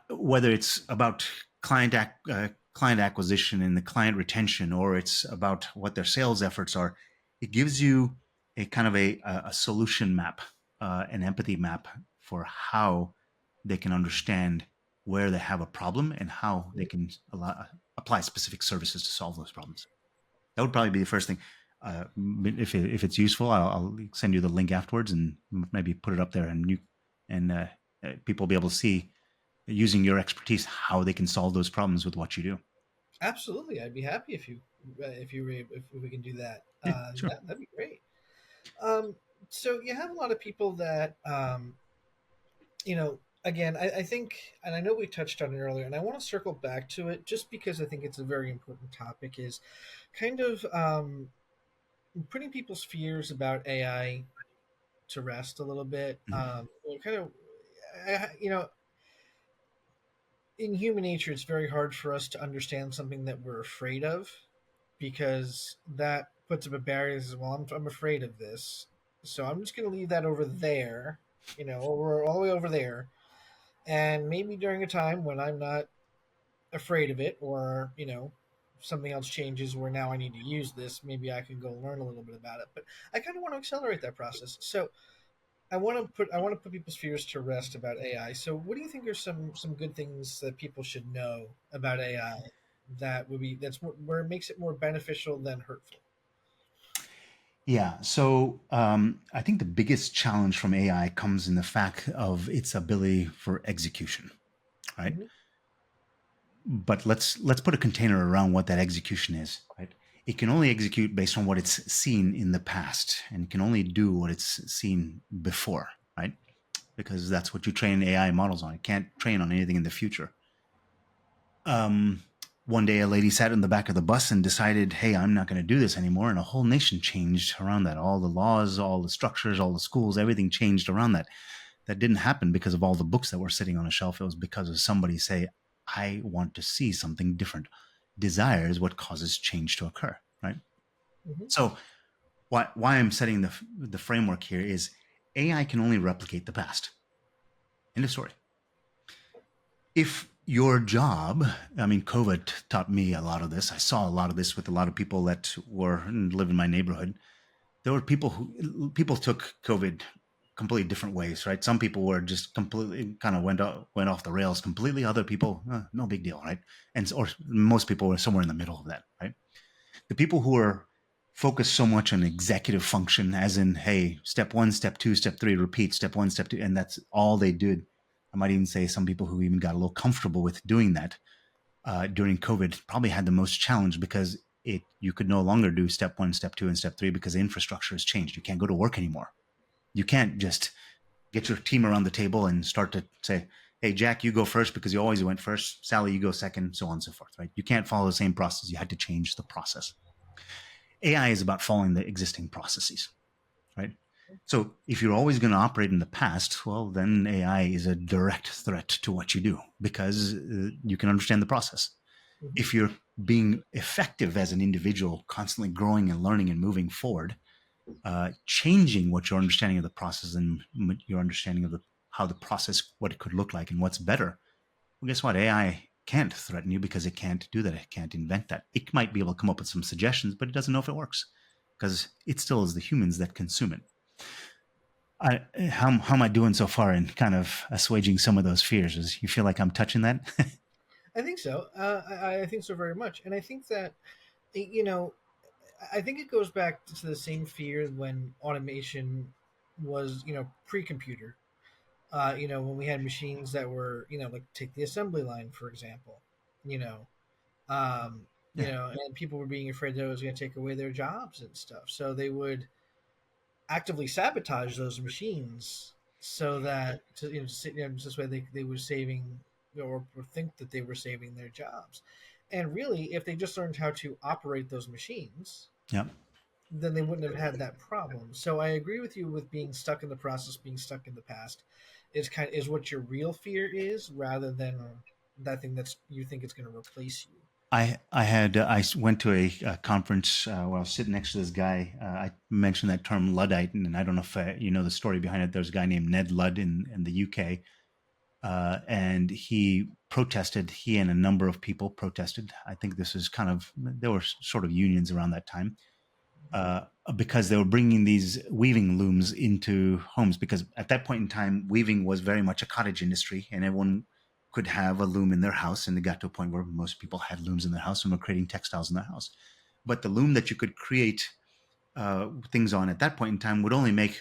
whether it's about client acquisition and the client retention, or it's about what their sales efforts are, it gives you a kind of a solution map, an empathy map for how they can understand where they have a problem and how they can apply specific services to solve those problems. That would probably be the first thing. If it's useful, I'll send you the link afterwards and maybe put it up there, and people will be able to see, using your expertise, how they can solve those problems with what you do. Absolutely, I'd be happy if we can do that. Yeah, sure. Yeah, that'd be great. Um, so you have a lot of people that again, I think, and I know we touched on it earlier, and I want to circle back to it just because I think it's a very important topic. Is kind of putting people's fears about AI to rest a little bit. Mhm. Kind of, you know, in human nature, it's very hard for us to understand something that we're afraid of, because that puts up a barrier. As well, I'm afraid of this, so I'm just going to leave that over there, over all the way over there, and maybe during a time when I'm not afraid of it, or something else changes where now I need to use this, maybe I can go learn a little bit about it. But I kind of want to accelerate that process. So I want to put people's fears to rest about AI. So what do you think are some good things that people should know about AI? where it makes it more beneficial than hurtful? Yeah. So I think the biggest challenge from AI comes in the fact of its ability for execution, right? Hmm. But let's put a container around what that execution is, right? It can only execute based on what it's seen in the past, and it can only do what it's seen before, right? Because that's what you train AI models on. It can't train on anything in the future. Um, One day, a lady sat in the back of the bus and decided, "Hey, I'm not going to do this anymore," and a whole nation changed around that. All the laws, all the structures, all the schools, everything changed around that. That didn't happen because of all the books that were sitting on a shelf. It was because of somebody say, "I want to see something different." Desire is what causes change to occur, right? Hmm. So, why I'm setting the framework here is AI can only replicate the past. End of story. If your job, I mean, COVID taught me a lot of this. I saw a lot of this with a lot of people that were live in my neighborhood. There were people took COVID completely different ways, right? Some people were just completely kind of went off the rails completely. Other people, no big deal, right? And or most people were somewhere in the middle of that, right? The people who are focused so much on executive function, as in, hey, step one, step two, step three, repeat, step one, step two, and that's all they did. I might even say some people who even got a little comfortable with doing that during COVID probably had the most challenge because it you could no longer do step one, step two, and step three because the infrastructure has changed. You can't go to work anymore. You can't just get your team around the table and start to say, "Hey, Jack, you go first because you always went first. Sally, you go second, so on and so forth." Right? You can't follow the same process. You had to change the process. AI is about following the existing processes, right? So if you're always going to operate in the past, well, then AI is a direct threat to what you do because you can understand the process. Hmm. If you're being effective as an individual, constantly growing and learning and moving forward, changing what your understanding of the process and your understanding of how the process, what it could look like and what's better, well, guess what? AI can't threaten you because it can't do that. It can't invent that. It might be able to come up with some suggestions, but it doesn't know if it works because it still is the humans that consume it. How am I doing so far in kind of assuaging some of those fears? Is you feel like I'm touching that? I think so. I think so very much, and I think that you know, I think it goes back to the same fear when automation was, pre-computer. When we had machines that were, like take the assembly line for example. You know, Yeah, and people were being afraid that it was going to take away their jobs and stuff, so they would actively sabotage those machines so that this way they were saving or think that they were saving their jobs. And really, if they just learned how to operate those machines, yeah. then they wouldn't have had that problem. So I agree with you with being stuck in the process, being stuck in the past is what your real fear is, rather than that thing that's you think it's going to replace you. I went to a conference where I was sitting next to this guy. I mentioned that term Luddite, and I don't know if you know the story behind it. There's a guy named Ned Ludd in the UK, and he protested. He and a number of people protested. I think this is kind of there were sort of unions around that time uh, because they were bringing these weaving looms into homes. Because at that point in time, weaving was very much a cottage industry, and everyone could have a loom in their house. And it got to a point where most people had looms in their house and were creating textiles in their house. But the loom that you could create things on at that point in time would only make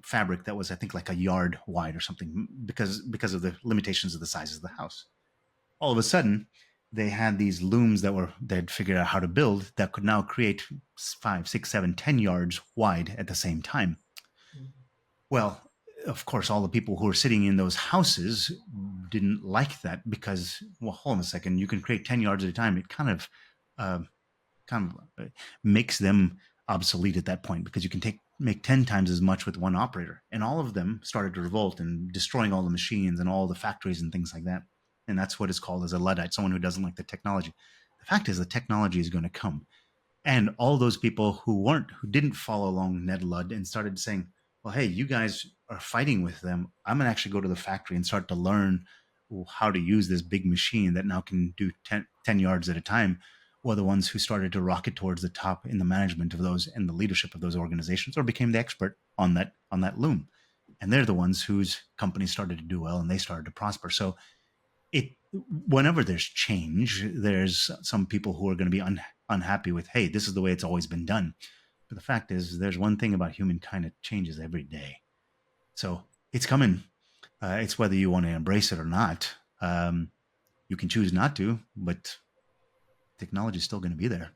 fabric that was, I think, like a yard wide or something, because of the limitations of the size of the house. All of a sudden, they had these looms that were they'd figured out how to build that could now create 5, 6, 7, 10 yards wide at the same time. Well, of course, all the people who were sitting in those houses didn't like that because, well, hold on a second, you can create 10 yards at a time. It uh, kind of makes them obsolete at that point because you can make 10 times as much with one operator. And all of them started to revolt and destroying all the machines and all the factories and things like that. And that's what is called as a Luddite, someone who doesn't like the technology. The fact is, the technology is going to come. And all those people who didn't follow along Ned Ludd and started saying, well, hey, you guys are fighting with them. I'm going to actually go to the factory and start to learn how to use this big machine that now can do 10 yards at a time, were the ones who started to rocket towards the top in the management of those and the leadership of those organizations, or became the expert on that loom. And they're the ones whose companies started to do well and they started to prosper. So it whenever there's change, there's some people who are going to be unhappy with, hey, this is the way it's always been done. But the fact is, there's one thing about humankind, it changes every day. So it's coming. It's whether you want to embrace it or not. You can choose not to, but technology is still going to be there.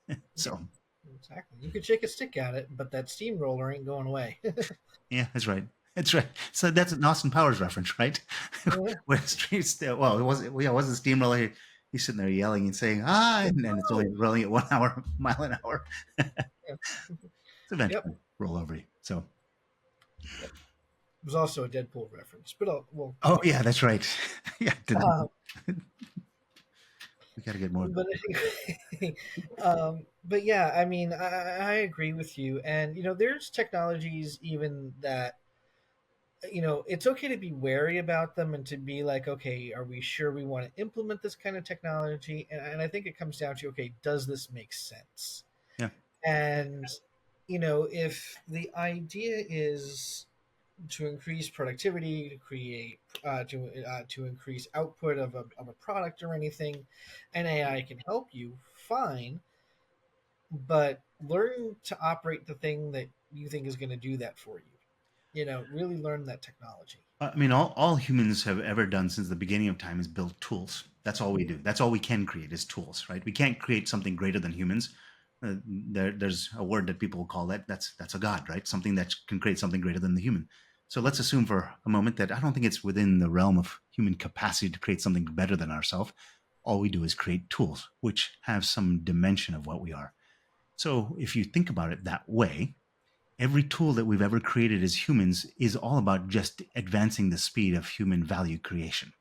Yeah, So exactly. You could shake a stick at it, but that steamroller ain't going away. yeah, that's right. That's right. So that's an Austin Powers reference, right? Yeah. Where streets, well, it wasn't steamroller. He's sitting there yelling and saying, ah, and it's only Oh, rolling at 1 hour, mile an hour. It's yeah. Yep. eventually roll over you. So, Yep. It was also a Deadpool reference, but we'll oh, get yeah, there. that's right. Yeah, Uh, we got to get more. but anyway, but yeah, I mean, I agree with you, and there's technologies even that it's okay to be wary about them and to be like, okay, are we sure we want to implement this kind of technology? And I think it comes down to, okay, does this make sense? Yeah. And if the idea is to increase productivity, to create, to increase output of a product or anything, and AI can help you, fine. But learn to operate the thing that you think is going to do that for you. Really learn that technology. I mean, all humans have ever done since the beginning of time is build tools. That's all we Mhm. do. That's all we can create is tools, right? We can't create something greater than humans. There's a word that people call that. That's a god, right? Something that can create something greater than the human. So let's assume for a moment that I don't think it's within the realm of human capacity to create something better than ourselves. All we do is create tools, which have some dimension of what we are. So if you think about it that way, every tool that we've ever created as humans is all about just advancing the speed of human value creation.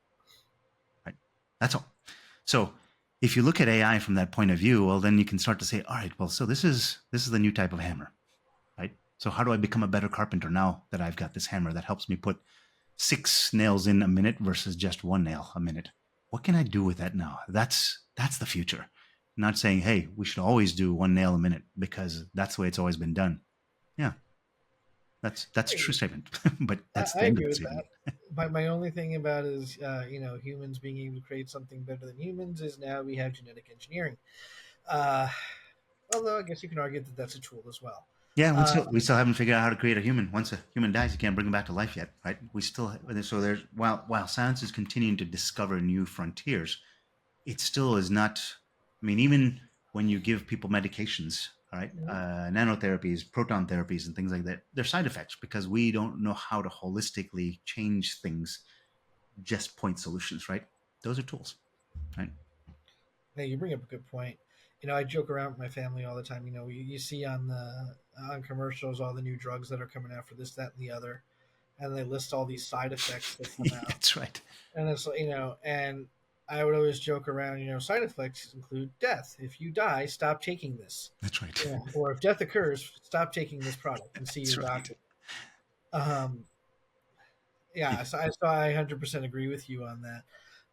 Right? That's all. So if you look at AI from that point of view, well, then you can start to say, all right, well, so this is the new type of hammer, right? So how do I become a better carpenter now that I've got this hammer that helps me put 6 nails in a minute versus just 1 nail a minute? What can I do with that now? That's the future. Not saying, hey, we should always do 1 nail a minute because that's the way it's always been done. Yeah, that's a true statement, but that's I the end of agree the with that. statement. My only thing about it is, humans being able to create something better than humans is now we have genetic engineering. Uh, Although I guess you can argue that that's a tool as well. Yeah, we Uh, still we still haven't figured out how to create a human. Once a human dies, you can't bring him back to life yet, right? We still so there's while science is continuing to discover new frontiers, it still is not. I mean, even when you give people medications, all right, mhm. nanotherapies, proton therapies, and things like that, they're side effects because we don't know how to holistically change things. Just point solutions, right? Those are tools, right? Now you bring up a good point. I joke around with my family all the time. You see on commercials all the new drugs that are coming out for this, that, and the other, and they list all these side effects that come out. That's right. And it's like, and I would always joke around, side effects include death. If you die, stop taking this. That's right. Or if death occurs, stop taking this product and see That's your right. doctor. Um, Yeah. yeah, so I 100% agree with you on that.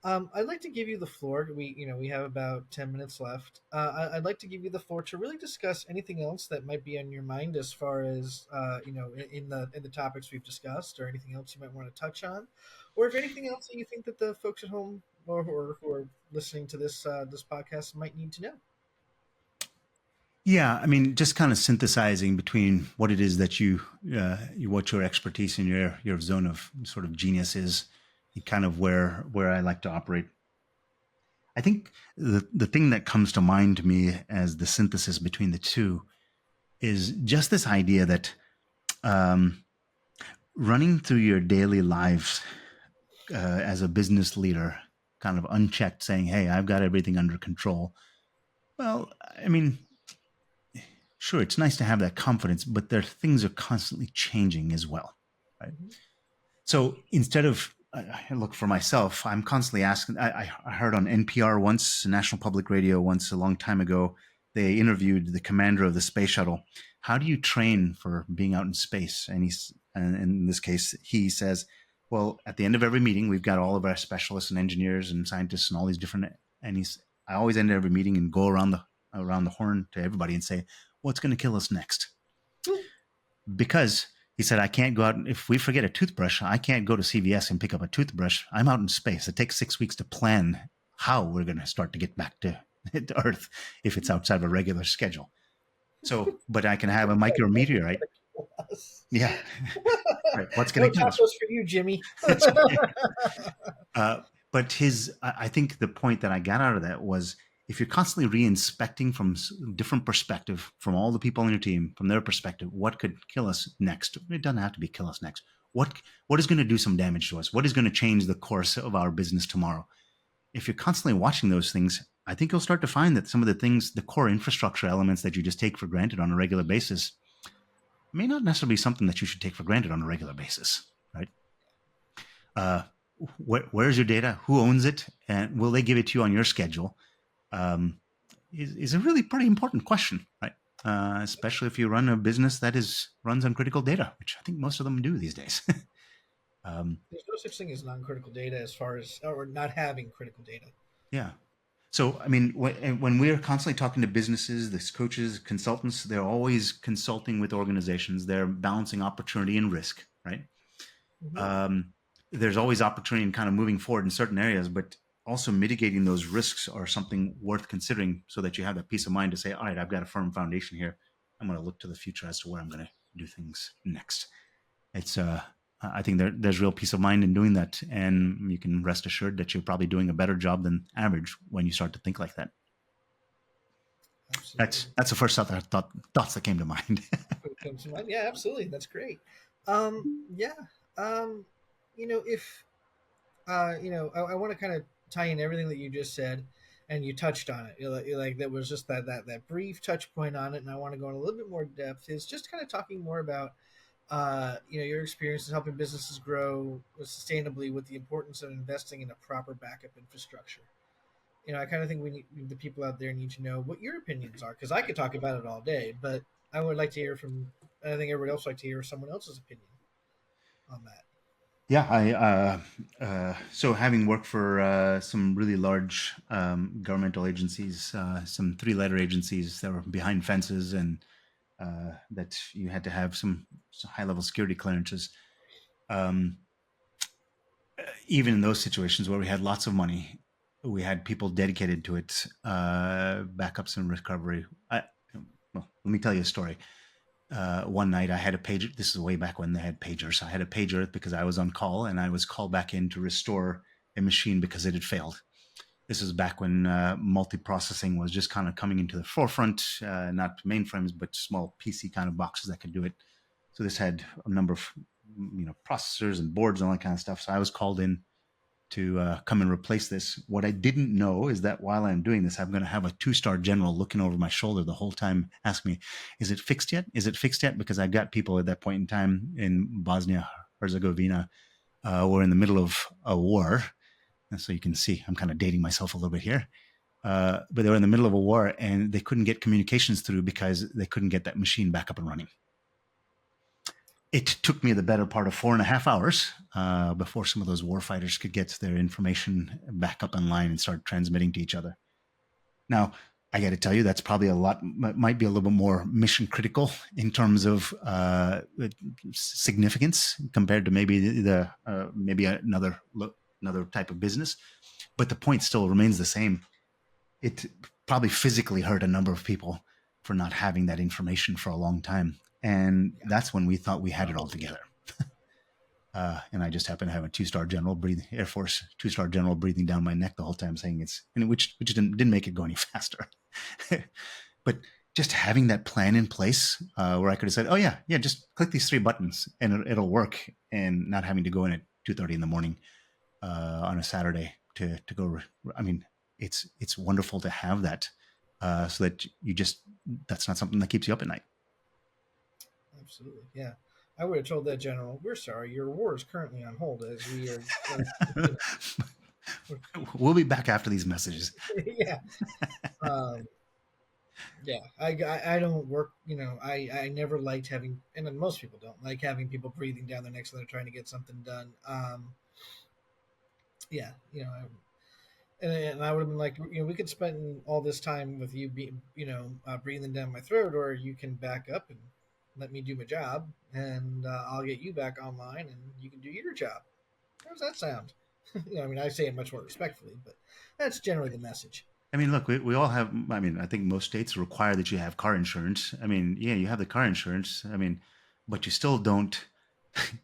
I'd like to give you the floor. We have about 10 minutes left. I'd like to give you the floor to really discuss anything else that might be on your mind as far as in the topics we've discussed, or anything else you might want to touch on, or if anything else that you think that the folks at home or who are listening to this podcast might need to know. Yeah, I mean, just kind of synthesizing between what it is that what your expertise and your zone of sort of genius is, and kind of where I like to operate. I think the thing that comes to mind to me as the synthesis between the two is just this idea that um, running through your daily lives as a business leader, kind of unchecked, saying, "Hey, I've got everything under control." Well, I mean, sure, it's nice to have that confidence, but their things are constantly changing as well, right? Hmm. So instead of look for myself, I'm constantly asking. I heard on NPR once, National Public Radio once, a long time ago. They interviewed the commander of the space shuttle. How do you train for being out in space? And in this case, he says, "Well, at the end of every meeting, we've got all of our specialists and engineers and scientists and all these different." And I always end every meeting and go around the horn to everybody and say, "What's going to kill us next?" Because He said, I can't go out. If we forget a toothbrush, I can't go to CVS and pick up a toothbrush. I'm out in space. It takes 6 weeks to plan how we're going to start to get back to Earth if it's outside of a regular schedule. So, but I can have a micrometeorite. Us. Yeah. Right. What's No going to kill us? tacos for you, Jimmy. That's uh, but I think the point that I got out of that was if you're constantly re-inspecting from different perspective, from all the people on your team, from their perspective, what could kill us next? It doesn't have to be kill us next. What is going to do some damage to us? What is going to change the course of our business tomorrow? If you're constantly watching those things, I think you'll start to find that some of the things, the core infrastructure elements that you just take for granted on a regular basis, may not necessarily be something that you should take for granted on a regular basis, right? Uh, where's your data? Who owns it? And will they give it to you on your schedule? Um, is a really pretty important question, right? Especially if you run a business that runs on critical data, which I think most of them do these days. um, There's no such thing as non-critical data as far as or not having critical data. yeah. So, I mean, when we're constantly talking to businesses, the coaches, consultants, they're always consulting with organizations. They're balancing opportunity and risk, right? Hmm. um, there's always opportunity in kind of moving forward in certain areas, but also mitigating those risks are something worth considering so that you have that peace of mind to say, all right, I've got a firm foundation here. I'm going to look to the future as to where I'm going to do things next. It's, I think there's real peace of mind in doing that. And you can rest assured that you're probably doing a better job than average when you start to think like that. Absolutely. That's the first thoughts that came to mind. What comes to mind? Yeah, absolutely. That's great. Yeah. Um, if I want to kind of tie in everything that you just said, and you touched on it. You're like that was just that brief touch point on it, and I want to go in a little bit more depth. Is just kind of talking more about your experiences helping businesses grow sustainably with the importance of investing in a proper backup infrastructure. I kind of think we need the people out there need to know what your opinions are because I could talk about it all day, but I would like to hear from. I think everybody else would like to hear someone else's opinion on that. Yeah, so having worked for some really large governmental agencies, some three-letter agencies that were behind fences, and that you had to have some high-level security clearances. Um, Even in those situations where we had lots of money, we had people dedicated to it, backups and recovery. Well, let me tell you a story. One night I had a pager. This is way back when they had pagers. I had a pager because I was on call and I was called back in to restore a machine because it had failed. This is back when multiprocessing was just kind of coming into the forefront, not mainframes, but small PC kind of boxes that could do it. So this had a number of processors and boards and all that kind of stuff. So I was called in to come and replace this. What I didn't know is that while I'm doing this, I'm going to have a two-star general looking over my shoulder the whole time, asking me, "Is it fixed yet? Is it fixed yet?" Because I got people at that point in time in Bosnia Herzegovina. We're in the middle of a war, and so you can see I'm kind of dating myself a little bit here. But they were in the middle of a war, and they couldn't get communications through because they couldn't get that machine back up and running. It took me the better part of 4.5 hours before some of those warfighters could get their information back up online and start transmitting to each other. Now, I got to tell you, that's probably might be a little bit more mission critical in terms of significance compared to maybe maybe another type of business. But the point still remains the same. It probably physically hurt a number of people for not having that information for a long time. And Yeah. that's when we thought we had it all together. And I just happened to have a two-star general breathing, Air Force two-star general breathing down my neck the whole time, saying which didn't make it go any faster. But just having that plan in place, where I could have said, "Oh yeah, just click these three buttons and it'll work," and not having to go in at 2:30 in the morning on a Saturday to go. I mean, it's wonderful to have that, so that that's not something that keeps you up at night. Absolutely. Yeah. I would have told that general, "We're sorry, your war is currently on hold as we are." We'll be back after these messages. Yeah. Um, yeah. I don't work. I never liked having, and then most people don't like having people breathing down their necks when they're trying to get something done. Yeah. And I would have been like, we could spend all this time with you being, breathing down my throat, or you can back up and let me do my job, and I'll get you back online, and you can do your job. How does that sound? I mean, I say it much more respectfully, but that's generally the message. I mean, look, we all have. I mean, I think most states require that you have car insurance. I mean, yeah, you have the car insurance. I mean, but you still don't.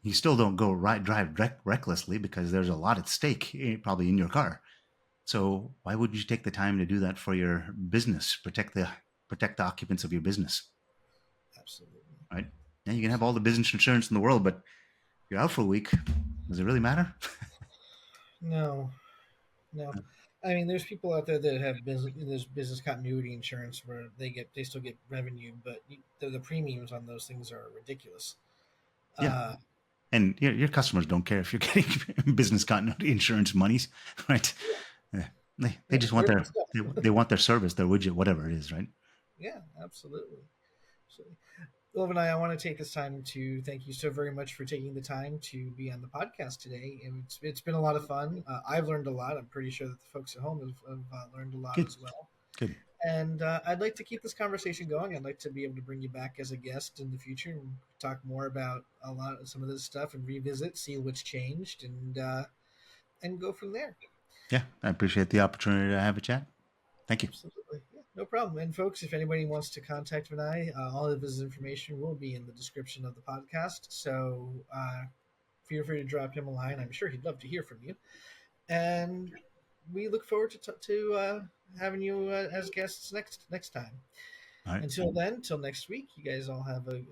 You still don't go drive recklessly because there's a lot at stake, probably in your car. So why wouldn't you take the time to do that for your business? Protect the occupants of your business, Absolutely. right? Yeah, you can have all the business insurance in the world, but if you're out for a week, does it really matter? No, no. I mean, there's people out there that have business. There's business continuity insurance where they still get revenue, but the premiums on those things are ridiculous. Yeah, Uh, and your customers don't care if you're getting business continuity insurance monies, right? Yeah. They yeah, just want you're their messed up. they want their service, their widget, whatever it is, right? Yeah, absolutely. So, Will and I want to take this time to thank you so very much for taking the time to be on the podcast today. And it's been a lot of fun. I've learned a lot. I'm pretty sure that the folks at home have learned a lot Good, as well. good. And I'd like to keep this conversation going. I'd like to be able to bring you back as a guest in the future and talk more about a lot of some of this stuff and revisit, see what's changed, and go from there. Yeah, I appreciate the opportunity to have a chat. Thank you. Absolutely. Yeah, no problem. And folks, if anybody wants to contact Vinay, all of his information will be in the description of the podcast. So feel free to drop him a line. I'm sure he'd love to hear from you. And we look forward to having you as guests next time. All right. Until then, till next week, you guys all have a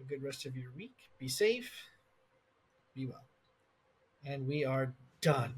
good rest of your week. Be safe, be well. And we are done.